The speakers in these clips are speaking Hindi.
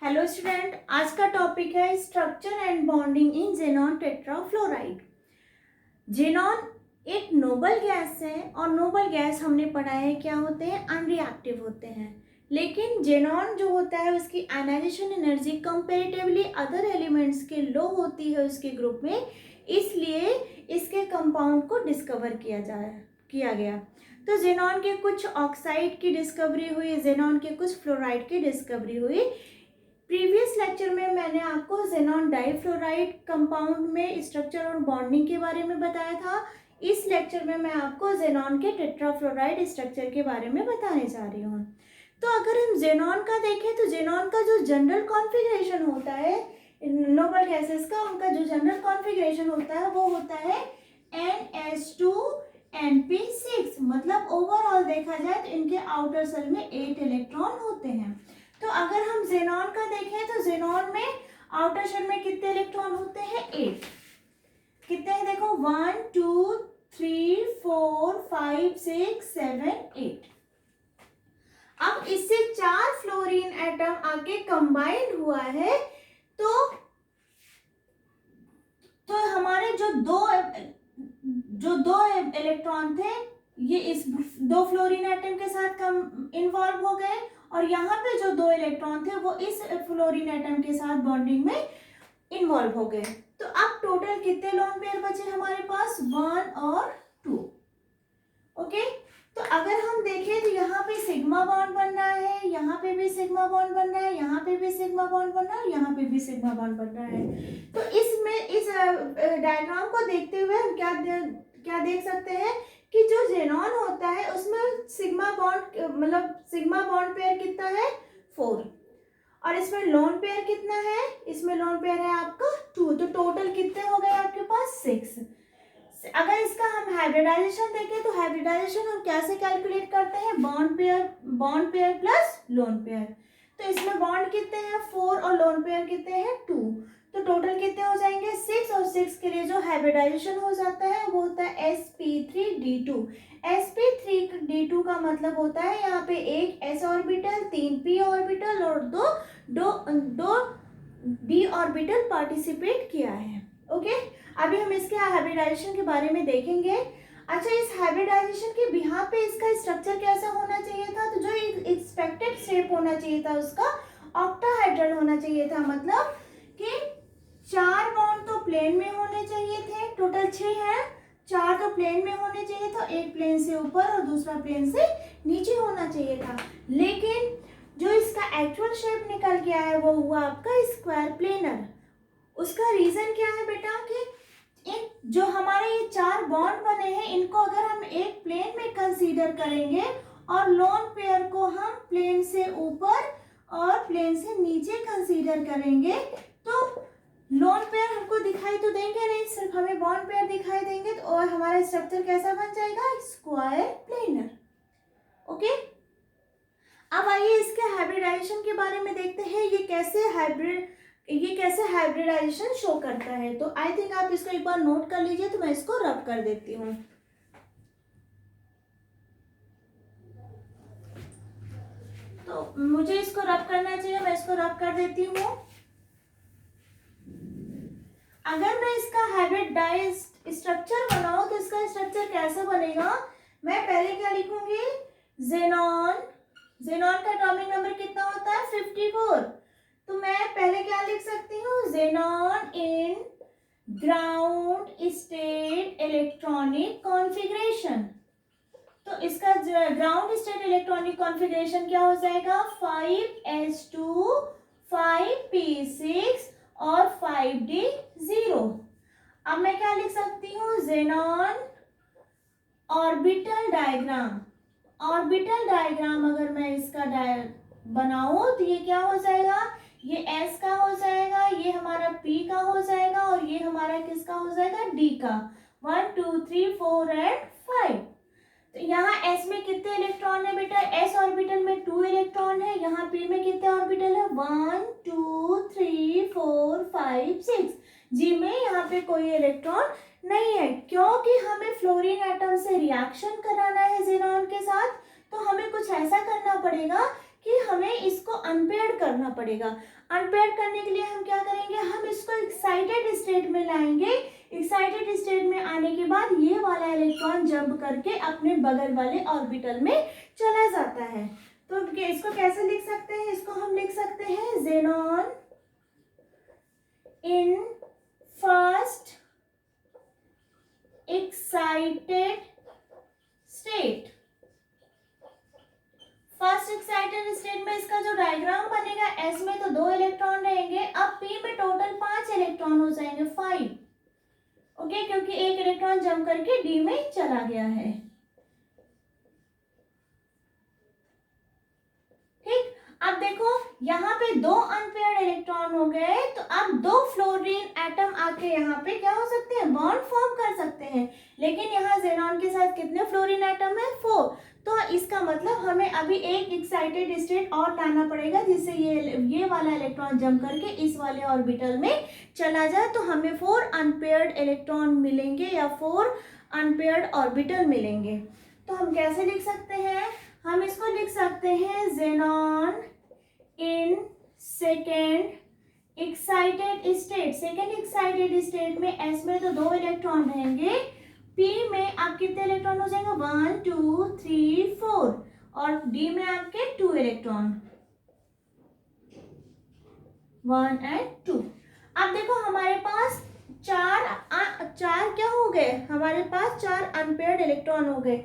हेलो स्टूडेंट, आज का टॉपिक है structure and bonding in xenon tetrafluoride. Xenon एक नोबल गैस है और नोबल गैस हमने पढ़ा है क्या होते हैं, अनरिएक्टिव होते हैं। लेकिन जेनॉन जो होता है उसकी ionisation energy comparatively other elements के लो होती है उसके ग्रुप में, इसलिए इसके कंपाउंड को डिस्कवर किया गया। तो जेनॉन के कुछ ऑक्साइड की डिस्कवरी हुई, जेनॉन के कुछ फ्लोराइड की डिस्कवरी हुई। प्रीवियस लेक्चर में मैंने आपको जेनॉन डाइफ्लोराइड कंपाउंड में स्ट्रक्चर और बॉन्डिंग के बारे में बताया था। इस लेक्चर में मैं आपको जेनॉन के टेट्राफ्लोराइड स्ट्रक्चर के बारे में बताने जा रही हूँ। तो अगर हम जेनॉन का देखें तो जेनॉन का जो जनरल कॉन्फ़िगरेशन होता है नोबल गैसेस का, उनका जो जनरल कॉन्फ़िगरेशन होता है वो होता है NH2NP6। मतलब ओवरऑल देखा जाए तो इनके आउटर शेल में 8 इलेक्ट्रॉन होते हैं। तो अगर हम जेनॉन का देखें तो जेनॉन में आउटर शेल में कितने इलेक्ट्रॉन होते हैं, 8। कितने हैं देखो, 1 2 3 4 5 6 7 8। अब इससे 4 फ्लोरीन एटम आके कंबाइंड हुआ है तो हमारे जो दो इलेक्ट्रॉन थे ये इस 2 फ्लोरीन एटम के साथ इन्वॉल्व हो गए और यहाँ पे जो 2 इलेक्ट्रॉन थे वो इस फ्लोरीन एटम के साथ बॉन्डिंग में इन्वॉल्व हो गए। तो अब टोटल कितने लोन पेयर बचे हमारे पास, 1 और 2। ओके, तो अगर हम देखें तो यहाँ पे सिग्मा बॉन्ड बन रहा है, यहाँ पे भी सिग्मा बॉन्ड बन रहा है, यहाँ पे भी सिग्मा बॉन्ड बन रहा है, यहाँ पे भी सिग्मा बॉन्ड बन रहा है। तो इस डायग्राम को देखते हुए हम क्या देख सकते हैं कि जो जेनॉन होता है उसमें सिग्मा बॉन्ड पेयर कितना है, 4। और इसमें लोन पेयर कितना है, इसमें लोन पेयर है आपका 2। तो टोटल कितने हो गए आपके पास, 6। अगर इसका हम हाइब्रिडाइजेशन देखें तो हाइब्रिडाइजेशन हम कैसे कैलकुलेट करते हैं, bond pair plus lone pair. तो इसमें बॉन्ड कितने हैं, 4 और लोन पेयर कितने हैं, 2। तो टोटल कितने हो जाएंगे, 6। और 6 के लिए जो हाइब्रिडाइजेशन हो जाता है वो होता है sp3d2। sp3d2 का मतलब होता है यहाँ पे एक s ऑर्बिटल, 3 p ऑर्बिटल और दो d ऑर्बिटल पार्टिसिपेट किया है। ओके, अभी हम इसके हाइब्रिडाइजेशन के बारे में देखेंगे। अच्छा, इस हाइब्रिडाइजेशन के बिहार पे इसका स्ट्रक्चर कैसा होना चाहिए था, तो जो एक्सपेक्टेड शेप होना चाहिए था उसका ऑक्टाहेड्रल होना चाहिए था। मतलब कि 4 बॉन्ड तो प्लेन में होने चाहिए थे, टोटल 6 है, 4 तो प्लेन में होने चाहिए था, एक प्लेन से ऊपर और दूसरा प्लेन से नीचे होना चाहिए था। लेकिन जो इसका एक्चुअल शेप निकल के आया वो हुआ आपका स्क्वायर प्लेनर। उसका रीजन क्या है बेटा कि जो हमारे ये 4 बॉन्ड बने हैं इनको अगर हम एक प्लेन में कंसीडर करेंगे और लोन पेयर को हम प्लेन से ऊपर और प्लेन से नीचे कंसीडर करेंगे तो लोन पेयर हमको दिखाई तो देंगे नहीं, सिर्फ हमें बॉन्ड पेयर दिखाई देंगे। तो और हमारा स्ट्रक्चर कैसा बन जाएगा, स्क्वायर प्लेनर। ओके, अब आइए इसके हाइब्रिडाइजेशन के बारे में देखते हैं, ये कैसे हाइब्रिडाइजेशन शो करता है। तो आई थिंक आप इसको एक बार नोट कर लीजिए, तो मैं इसको रब कर देती हूँ। तो मुझे इसको रब करना चाहिए, मैं इसको रब कर देती हूँ। अगर मैं इसका हाइब्रिडाइज्ड स्ट्रक्चर बनाऊं तो इसका स्ट्रक्चर कैसा बनेगा, मैं पहले क्या लिखूंगी, जेनॉन का एटॉमिक नंबर कितना होता है, 54। तो मैं पहले क्या लिख सकती हूँ, xenon in ground state electronic configuration. तो इसका ग्राउंड स्टेट इलेक्ट्रॉनिक कॉन्फ़िगरेशन क्या हो जाएगा, 5s2 5p6 और 5d0। अब मैं क्या लिख सकती हूँ, xenon orbital diagram. Orbital diagram अगर मैं इसका बनाऊं तो ये क्या हो जाएगा, ये s का हो जाएगा, ये हमारा p का हो जाएगा और ये हमारा किसका हो जाएगा, d का। 1 2 3 4 एंड 5। तो यहाँ s में कितने इलेक्ट्रॉन है बेटा, s ऑर्बिटल में 2 इलेक्ट्रॉन है, यहाँ p में कितने ऑर्बिटल है, 1 2 3 4 5 6। g में यहाँ पे कोई इलेक्ट्रॉन नहीं है, क्योंकि हमें फ्लोरीन एटम से रिएक्शन कराना है जेनॉन के साथ। तो हमें कुछ ऐसा करना पड़ेगा कि कि हमें इसको अनपेयर्ड करना पड़ेगा। अनपेयर्ड करने के लिए हम क्या करेंगे, हम इसको एक्साइटेड स्टेट में लाएंगे। एक्साइटेड स्टेट में आने के बाद ये वाला इलेक्ट्रॉन जंप करके अपने बगल वाले ऑर्बिटल में चला जाता है। तो इसको कैसे लिख सकते हैं, इसको हम लिख सकते हैं xenon in first excited state. First excited state में इसका जो डायग्राम बनेगा, एस में तो 2 इलेक्ट्रॉन रहेंगे, अब पी में टोटल 5 इलेक्ट्रॉन हो जाएंगे, 5। ओके, क्योंकि एक इलेक्ट्रॉन जंप करके डी में चला गया है। ठीक, अब देखो यहाँ पे 2 अनपेयर्ड इलेक्ट्रॉन हो गए, तो अब 2 फ्लोरीन एटम आके यहाँ पे क्या हो सकते हैं, बॉन्ड फॉर्म कर सकते हैं। लेकिन यहाँ xenon के साथ कितने फ्लोरीन एटम है, 4। तो इसका मतलब हमें अभी एक एक्साइटेड स्टेट और लाना पड़ेगा, जिससे ये वाला इलेक्ट्रॉन जंप करके इस वाले ऑर्बिटल में चला जाए, तो हमें 4 अनपेयर्ड इलेक्ट्रॉन मिलेंगे या 4 अनपेयर्ड ऑर्बिटल मिलेंगे। तो हम कैसे लिख सकते हैं, हम इसको लिख सकते हैं xenon in second excited state. Second excited state में एस में तो 2 इलेक्ट्रॉन रहेंगे, पी में आप कितने इलेक्ट्रॉन हो जाएंगे, 1 2 3 4, और डी में आपके 2 इलेक्ट्रॉन, 1 and 2। अब देखो हमारे पास चार क्या हो गए, हमारे पास 4 अनपेयर्ड इलेक्ट्रॉन हो गए।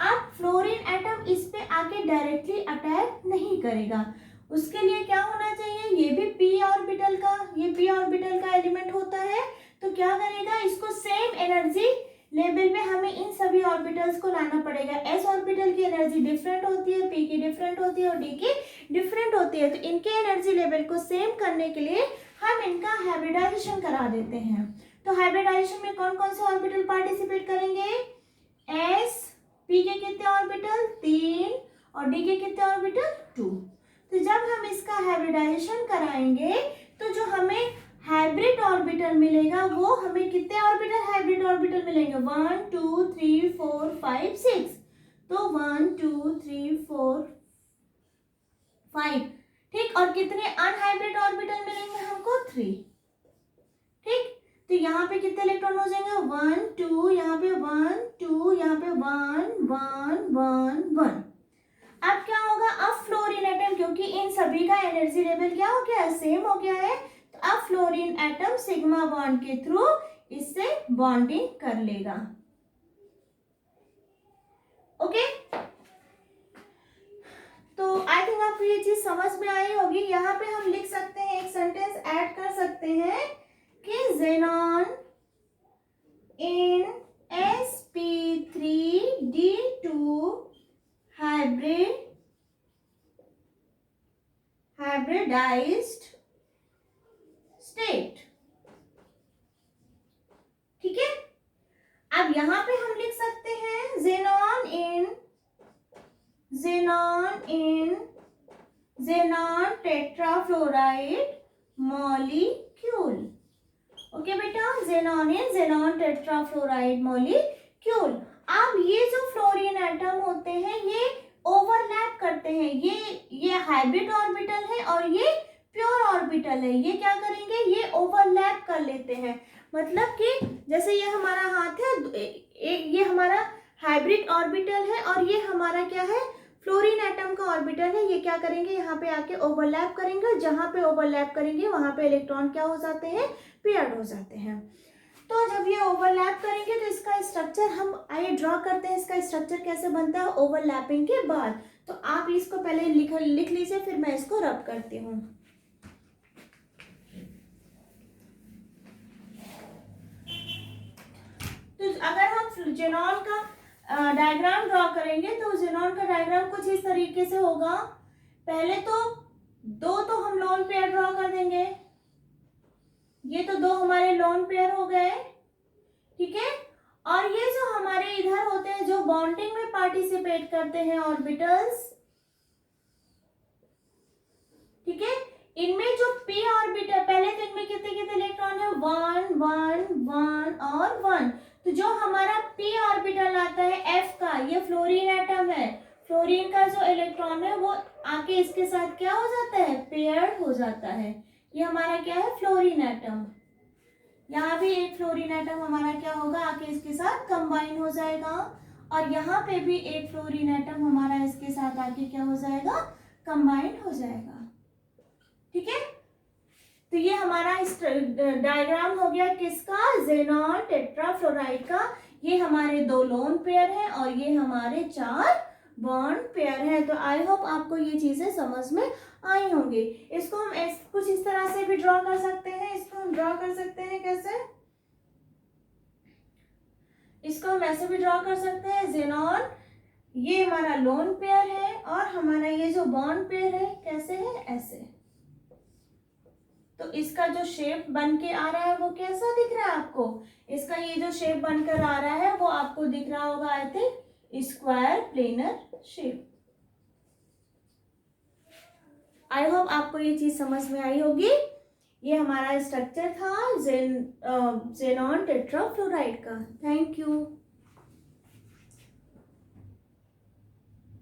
अब फ्लोरीन एटम इस पे आके डायरेक्टली अटैक नहीं करेगा, उसके लिए क्या होना चाहिए, ये भी पी ऑर्बिटल का, ये पी ऑर्बिटल का एलिमेंट होता है, तो क्या करेगा, इसको सेम एनर्जी लेवल में हमें इन सभी ऑर्बिटल्स को लाना पड़ेगा। एस ऑर्बिटल की एनर्जी डिफरेंट होती है, पी की डिफरेंट होती है और डी की डिफरेंट होती है, तो इनके एनर्जी लेवल को सेम करने के लिए हम इनका हाइब्रिडाइजेशन करा देते हैं। तो हाइब्रिडाइजेशन में कौन कौन से ऑर्बिटल पार्टिसिपेट करेंगे, एस, पी के कितने ऑर्बिटल, 3, और डी के कितने ऑर्बिटल, 2। तो जब हम इसका हाइब्रिडाइजेशन कराएंगे तो जो हमें हाइब्रिड ऑर्बिटल मिलेगा, वो हमें कितने ऑर्बिटल हाइब्रिड ऑर्बिटल मिलेंगे, 1 2 3 4 5 6। तो 1 2 3 4 5, ठीक, और कितने अनहाइब्रिड ऑर्बिटल मिलेंगे हमको, 3। ठीक, तो यहाँ पे कितने इलेक्ट्रॉन हो जाएंगे, 1 2, यहाँ पे 1 2, यहाँ पे 1 1 1 1। अब क्या होगा, अब फ्लोरीन एटम, क्योंकि इन सभी का एनर्जी लेवल क्या हो गया है, सेम हो गया है, तो अब फ्लोरीन एटम सिग्मा बॉन्ड के थ्रू इससे बॉन्डिंग कर लेगा। ओके, तो आई थिंक आपको ये चीज समझ में आई होगी। यहाँ पे हम लिख सकते हैं, एक सेंटेंस ऐड कर सकते हैं कि xenon in sp3d2 hybridized state। ठीक है, अब यहां पे हम लिख सकते हैं xenon in tetrafluoride molecule। Okay बेटा, xenon tetrafluoride molecule। अब ये जो फ्लोरीन एटम होते हैं ये ओवरलैप करते हैं, ये हाइब्रिड ऑर्बिटल है और ये प्योर ऑर्बिटल है, ये क्या करेंगे, ये ओवरलैप कर लेते हैं। मतलब कि जैसे ये हमारा हाथ है, ये हमारा हाइब्रिड ऑर्बिटल है और ये हमारा क्या है, फ्लोरीन एटम का ऑर्बिटल है। ये क्या करेंगे, यहाँ पे आके ओवरलैप करेंगे, जहां पे ओवरलैप करेंगे वहां पे इलेक्ट्रॉन क्या हो जाते हैं, पेयर्ड हो जाते हैं। तो जब ये ओवरलैप करेंगे तो इसका स्ट्रक्चर हम आइए ड्रॉ करते हैं, इसका स्ट्रक्चर कैसे बनता है ओवरलैपिंग के बाद। तो आप इसको पहले लिख लीजिए, फिर मैं इसको रब करती हूँ। तो अगर हम xenon का डायग्राम ड्रॉ करेंगे तो xenon का डायग्राम कुछ इस तरीके से होगा। पहले तो 2 तो हम लोन पेयर ड्रॉ कर देंगे, ये तो 2 हमारे लोन पेयर हो गए, ठीक है। और ये जो हमारे इधर होते हैं जो बॉन्डिंग में पार्टिसिपेट करते हैं ऑर्बिटल्स, ठीक है, इनमें जो p ऑर्बिटल, पहले तो इनमें कितने कितने इलेक्ट्रॉन है, 1 1 1 और 1। तो जो हमारा p ऑर्बिटल आता है f का, ये फ्लोरीन एटम है, फ्लोरीन का जो इलेक्ट्रॉन है वो आके इसके साथ क्या हो जाता है, पेयर्ड हो जाता है। ये हमारा क्या है, फ्लोरीन एटम। यहाँ भी एक फ्लोरीन एटम हमारा क्या होगा, आके इसके साथ कंबाइन हो जाएगा, और यहाँ पे भी एक फ्लोरीन एटम हमारा इसके साथ आके क्या हो जाएगा, कंबाइन हो जाएगा। ठीक है, तो ये हमारा डायग्राम हो गया किसका, ज़ेनॉन टेट्राफ्लोराइड का। ये हमारे 2 लोन पेयर हैं और ये हमारे 4 बॉन्ड पेयर है। तो आई होप आपको ये चीजें समझ में आई होंगी। इसको हम कुछ इस तरह से भी ड्रॉ कर सकते हैं। इसको हम ड्रॉ कर सकते हैं कैसे, इसको हम ऐसे भी ड्रॉ कर सकते हैं, ज़ेनॉन ये हमारा लोन पेयर है और हमारा ये जो बॉन्ड पेयर है कैसे है, ऐसे। तो इसका जो शेप बन के आ रहा है वो कैसा दिख रहा है आपको, इसका ये जो शेप बनकर आ रहा है वो आपको दिख रहा होगा I think square planar shape. I hope आपको ये चीज समझ में आई होगी। ये हमारा स्ट्रक्चर था ज़ेनॉन टेट्राफ्लोराइड का। Thank you.